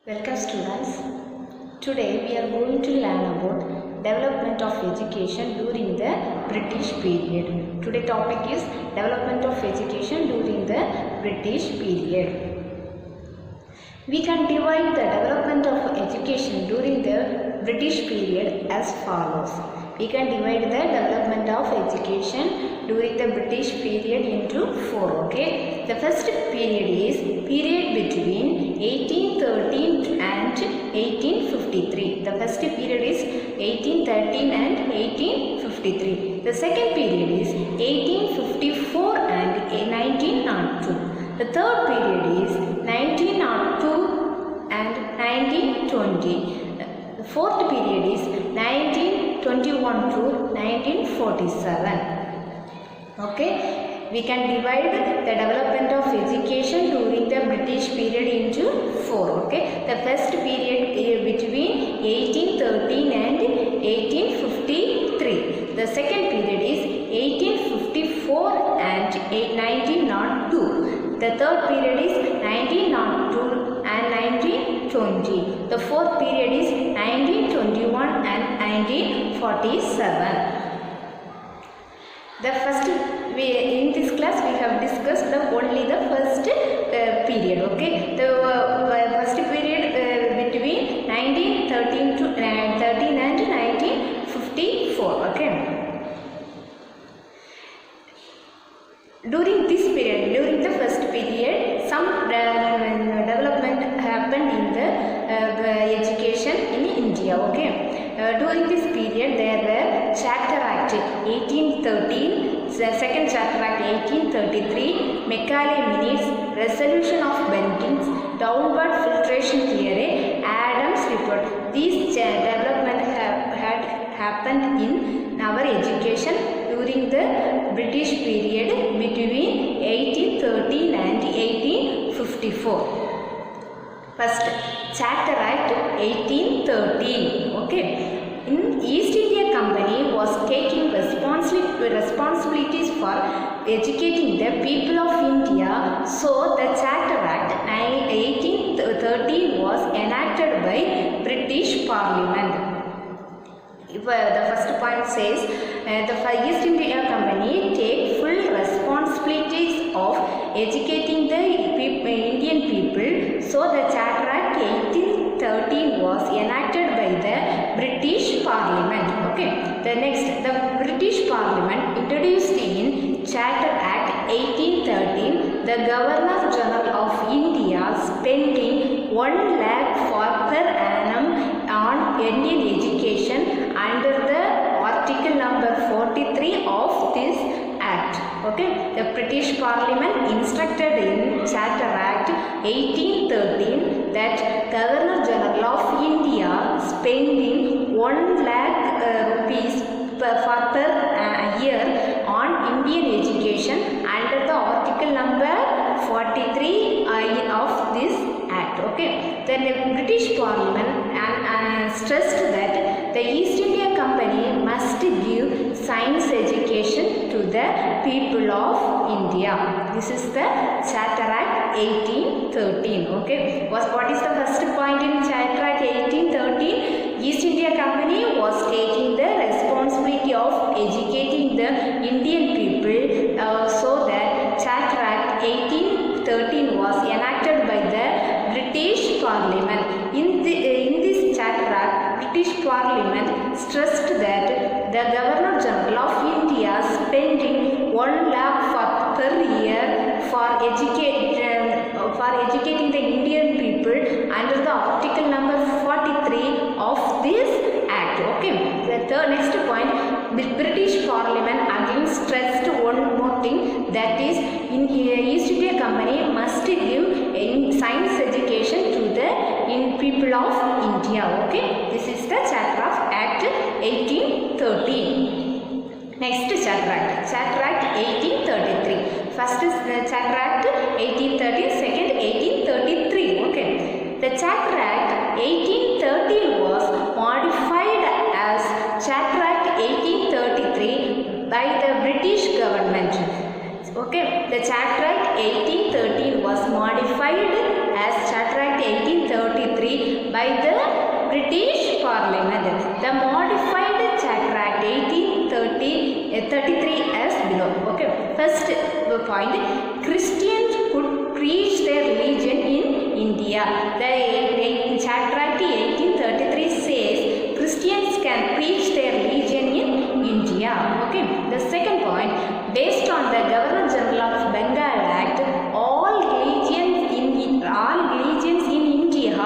Welcome students. Today we are going to learn about development of education during the British period. Today topic is development of education during the British period. We can divide the development of education during the British period as follows. We can divide the development of education during the British period into four. Okay. The first period is period between 1813 and 1853. The first period is 1813 and 1853. The second period is 1854 and 1902. The third period is 1902 and 1920. The fourth period is 1921 to 1947. Okay. We can divide the development of education during the British period into four. Okay. The first period between 1813 and 1853. The second period is 1854 and 1902. The third period is 1902 and 1920. The fourth period is 1921 and 1947. The first, in this class we have discussed only the first period. Okay, the first period between 1913 to 13 and 1954. Okay. During this period, during the first period, some development happened in the education in India. Okay. During this period, there were Charter Act 1813, the second Charter Act 1833, Macaulay Minutes, Resolution of Bentings, Downward Filtration Theory, Adams Report. These developments had happened in our education during the British period between 1813 and 1854. First, Charter Act 1813. Okay. In East India Company was taking responsibilities for educating the people of India. So the Charter Act 1813 was enacted by British Parliament. The first point says the East India Company take full responsibilities of educating the Indian people. So the Charter Act 1813 was enacted by the British Parliament. Okay. The next, the British Parliament introduced in Charter Act 1813 the Governor General of India spending 1 lakh per annum on Indian education under the article number 43 of this act. Okay, the British Parliament instructed in Charter Act 1813 that Governor General of India spending 1 lakh rupees per year on Indian education under the article number 43 of this act. Okay, then the British Parliament stressed that the East India Company must give science education to the people of India. This is the Charter Act 1813. Okay, what is the first point in Charter Act 1813? East India Company was taking the responsibility of educating the Indian people. So that Charter Act 1813 was enacted by the British Parliament. In this Charter Act, British Parliament stressed that the Governor General of India spending 1 lakh per year for educating the Indian people under the article number 43 of this act. Okay. The next point, the British Parliament again stressed one more thing, that is in East India Company must give science education to the people of India. Okay. This is the Charter of Act 1813. Next Charter Act. Charter Act 1833. First is the Charter Act 1813, second 1833. Okay. The Charter Act 1813 was modified as Charter Act 1833 by the British government. Okay. The Charter Act 1813 was modified as Charter Act 1833 by the British Parliament. The modified Charter Act 1833 as below. Okay. First point, Christians could preach their religion in India. The Charter Act 1833 says Christians can preach their religion in India. Okay. The second point, based on the Governor General of Bengal Act, all religions in India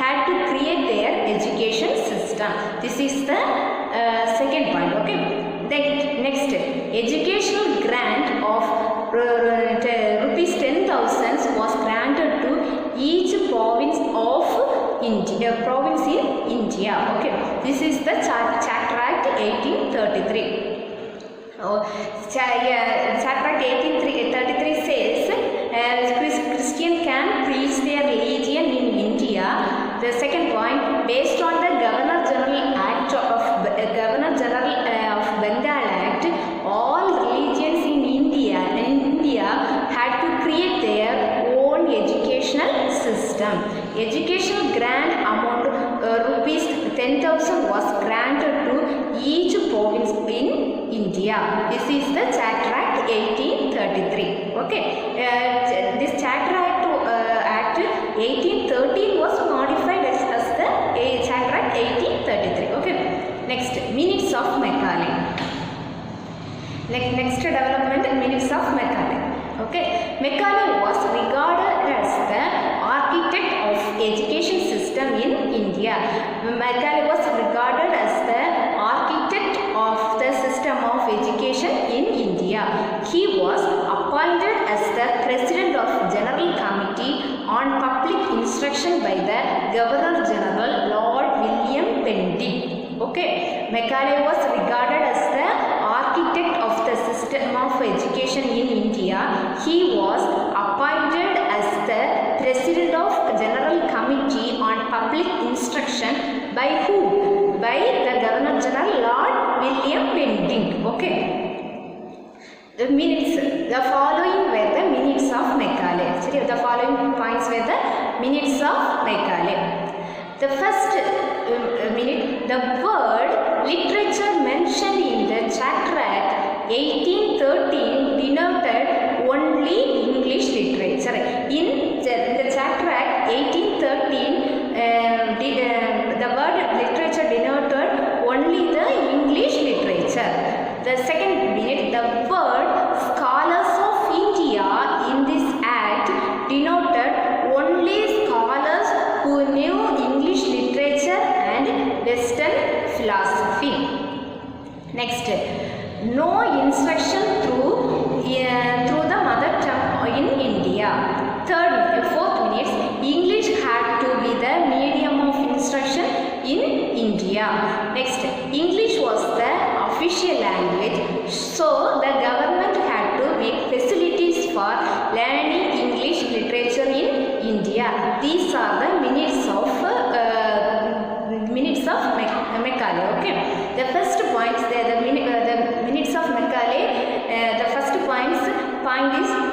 had to create their education system. This is the second point. Okay. Then next, educational grant of rupees 10,000 was granted to each province of India. Province in India. Okay. This is the Charter Act 1833. Charter Act 1833 says Christian can preach their religion in India. The second point, based on the Governor General of Bengal Act, all religions in India had to create their own educational system. Educational grant amount rupees 10,000 was granted to each province in India. This is the Charter Act 1833. Okay. This Charter Act 1813 was modified as the Charter Act 1833. Okay. Next, minutes of Macaulay. Next development, minutes of Macaulay. Okay. Macaulay was regarded as the architect of education system in India. Macaulay was regarded as the architect of the system of education in India. He was appointed as the President of General Committee on Public Instruction by the Governor General Lord William Bentinck. Okay. Macaulay was regarded as the architect of the system of education in India. He was appointed as the President of General Committee on Public Instruction by who? By the Governor General Lord William Bentinck. Okay. The minutes, the following were the minutes of Macaulay. So the following points were the minutes of Macaulay. The first minute, the word literature mentioned in the Charter Act 1813 denoted only English literature. In the Charter Act 1813, the word literature denoted only the English literature. The second minute, the word scholars of India in this act denoted only scholars who knew English literature and Western philosophy. Next, no instruction through the mother tongue in India. Fourth minutes, English had to be the medium of instruction in India. Next, English was the official language, so the government had to make facilities for learning English literature in India. These are the minutes of Macaulay. Okay. The first points there, the minutes of Macaulay. The first point is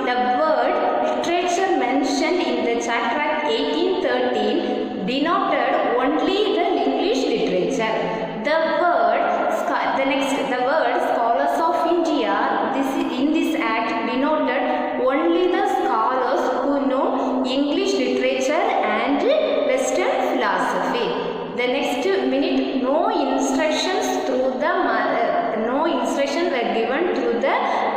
the word literature mentioned in the Charter Act 1813 denoted only the English literature. The word scholars of India in this act denoted only the scholars who know English literature and Western philosophy. The next minute, no instructions were given through the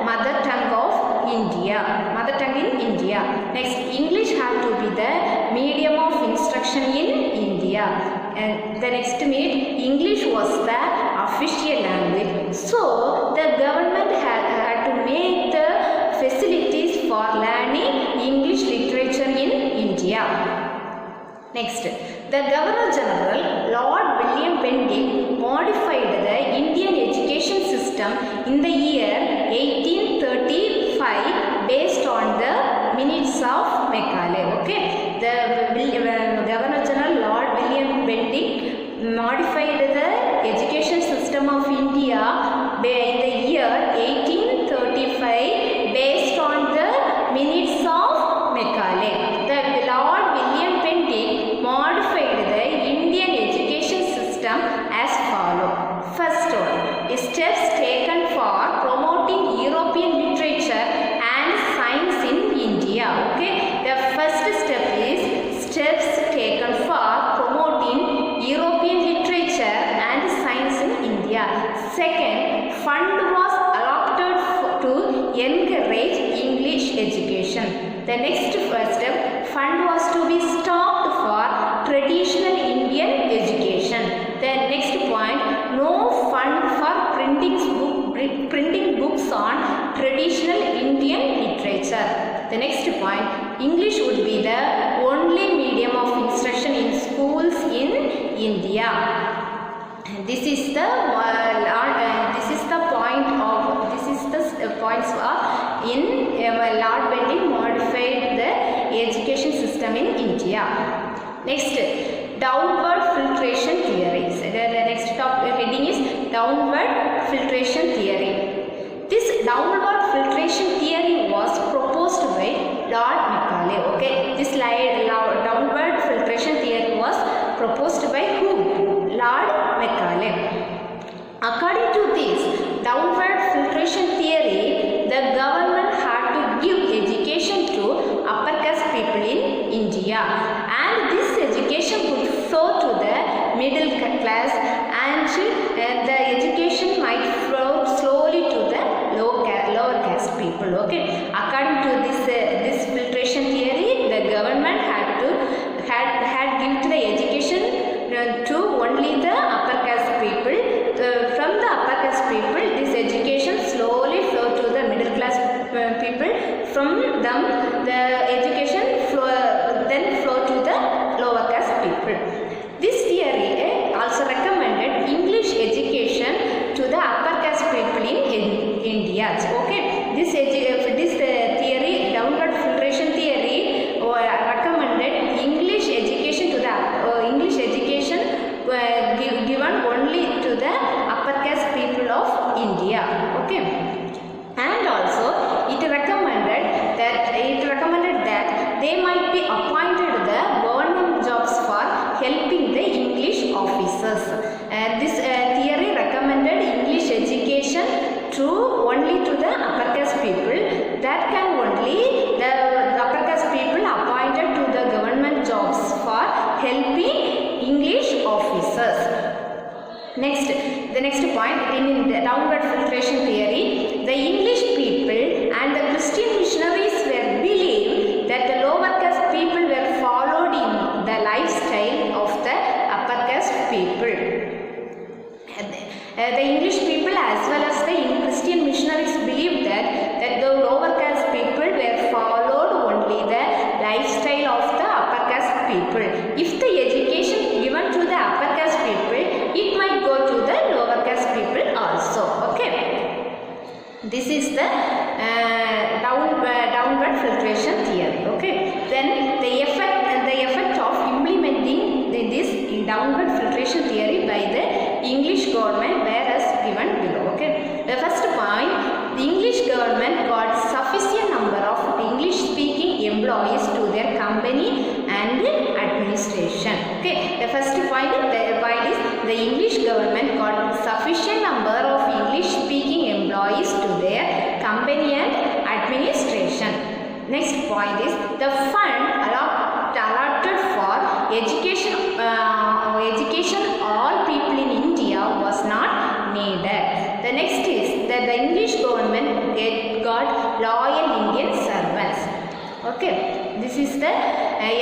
mother tongue of India. Mother tongue in India. Next, English had to be the medium of instruction in India. And the next minute, English was the official language. So the government had to make the facilities for learning English literature in India. Next, the Governor General Lord William Bentinck modified the Indian education system in the year 1835 based on the minutes of Macaulay. Okay, the Governor General Lord William Bentinck modified the education system of India in the year 1835 based on the minutes of Macaulay. The Lord William Bentinck modified the traditional Indian education. The next point, no fund for printing books on traditional Indian literature. The next point, English would be the only medium of instruction in schools in India. This is the points in Lord Bentinck modified the education system in India. Next, downward filtration theory. So the next heading is downward filtration theory. This downward filtration theory was proposed by Lord Macaulay. Okay, this downward filtration theory was proposed by who? Lord Macaulay. According to this downward filtration theory, the government had to give education to upper caste people in India, and this education would flow to the middle class, and the education might flow slowly to the lower caste people. Okay, according to this filtration theory, the government had given the education to only the upper caste people. From the upper caste people, this education slowly flow to the middle class people. From them, the education then flow to the lower caste people. This theory also recommended English education to the upper caste people in India. Okay, this theory, downward filtration theory, recommended English education to the given only to the upper caste people of India. Okay, and also it recommended that they might be appointed the government jobs for helping the English officers. This theory recommended English education only to the upper caste people. That can only the upper caste people appointed to the government jobs for helping English officers. Next, the next point in the downward filtration theory, the English people and the Christian missionaries were believed that the lower caste people were followed in the lifestyle of the upper caste people. The English people as well as the Christian missionaries believed that the lower caste people were followed only the lifestyle of the upper caste people. If the education given to the upper caste people, it might go to the lower caste people also. Okay, this is the downward filtration theory. Okay, then the effect of implementing this downward filtration theory by the English government were as given below. Okay, the first point, the English government got sufficient number of English speaking employees to their company and administration. Okay, the first point is the English government got sufficient number of English speaking employees to their company and administration. Next point is the fund allotted for education all people in India was not needed. The next is that the English government got loyal Indian servants. Okay, this is the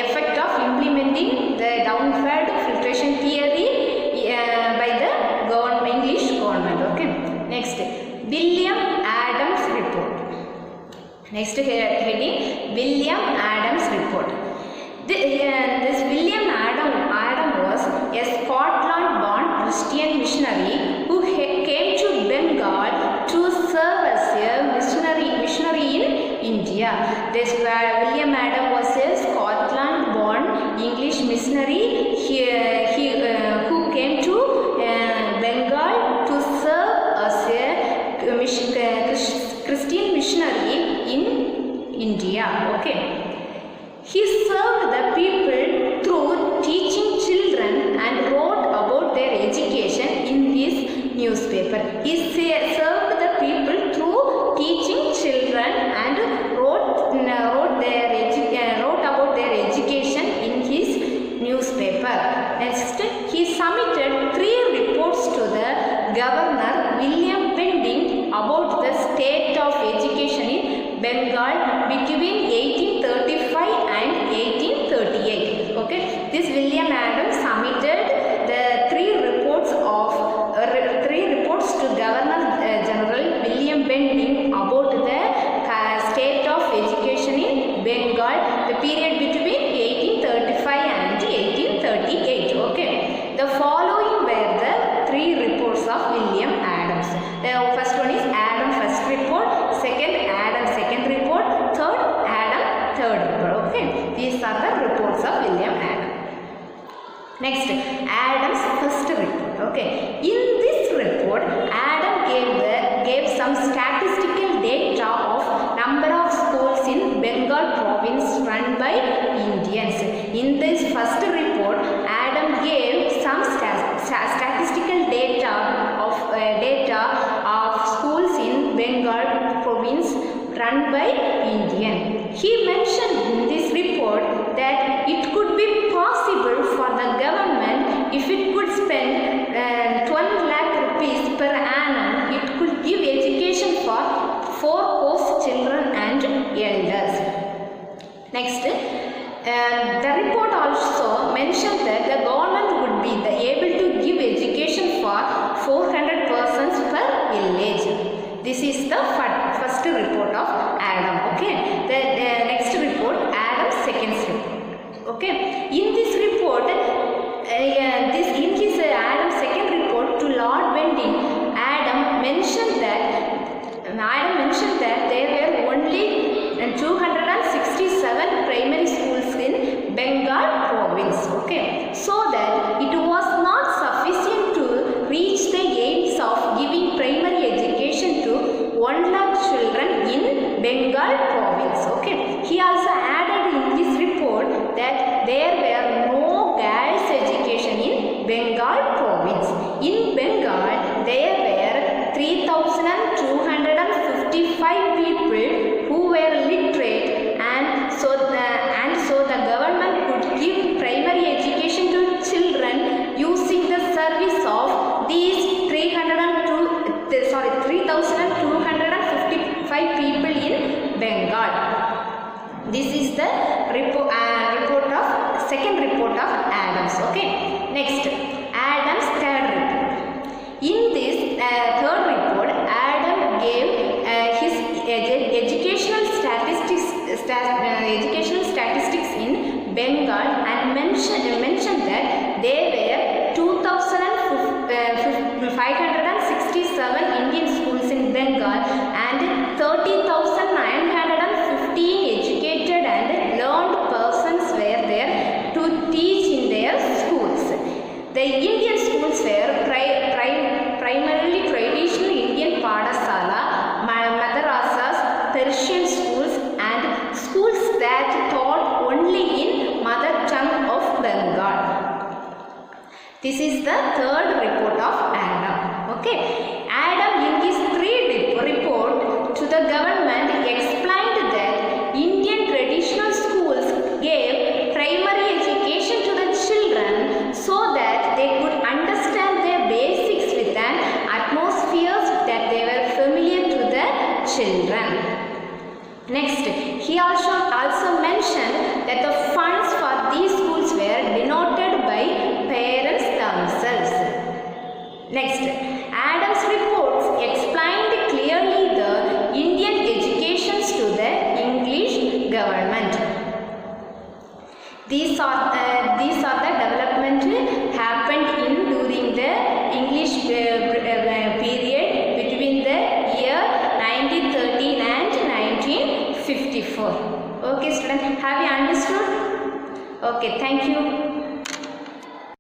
effect of implementing the downward filtration theory by the English government. Okay, next, William Adams report. Next heading, William Adams report. This William Adam was a Scotland-born Christian missionary who came to Bengal to serve as a missionary in India. This William Adam was a Scotland-born English missionary who came to Bengal to serve as a Christian missionary in India. Okay. He served the people through teaching children and wrote about their education in his newspaper. He served the people through teaching children and wrote about their education in his newspaper. Next, he submitted 3 reports to the Governor William Bentinck about the state of education in Bengal between 1835 and 1838. Okay, this William Adams submitted the three reports to Governor General William Benning about the state of education in Bengal, the period between 1835 and 1838. Okay, the following were the three reports of William Adams. The first one is Adam first report, second Adam second report, third Adam third report. Okay, these are the reports of William Adams. Next, Adams first report. Okay, in this report, Adam gave some statistical data of number of schools in Bengal province run by Indians. In this first report, Adam gave some statistical data of schools in Bengal province run by Indian. He mentioned in this report that it could be possible for the government, if it could spend 12 lakh rupees per annum, it could give education for 4 course children and elders. Next, the report also mentioned that the government would be able to give education for 400 persons per village. This is the first report of Adam. Okay, the next report, Adam's second report. Okay, in this report, in his Adam's second report to Lord Benning, Adam mentioned that there were only 267 primary schools in Bengal province. Okay, so that it was not sufficient to reach the aims of giving primary education to 1 lakh children in Bengal province. Okay, he also added in his report that there were no girls education in Bengal province. In Bengal, there were 3,255 people who were literate, and so the government could give primary education to children using the service of these 3,255 people in Bengal. This is the second report of Adams. Okay, next, Adams third report. In this third report, Adam gave his educational statistics in Bengal and mentioned that there were 2,567 Indian schools in Bengal and 30,915 educated and learned persons were there to teach in their schools. The Indian schools were primarily traditional Indian Padasala, madrasas, Persian schools, and schools that taught only in mother tongue of Bengal. This is the third report of Adam. Okay, Adam in his report to the government explained that Indian traditional schools gave primary education to the children so that they could understand their basics with an atmosphere that they were familiar to the children. Next, he also mentioned that the funds for these schools were denoted by parents themselves. Next, Adams' reports explained clearly the Indian educations to the English government. These are the development happened during the English period between the year 1913 and 1954. Okay, students, have you understood? Okay, thank you.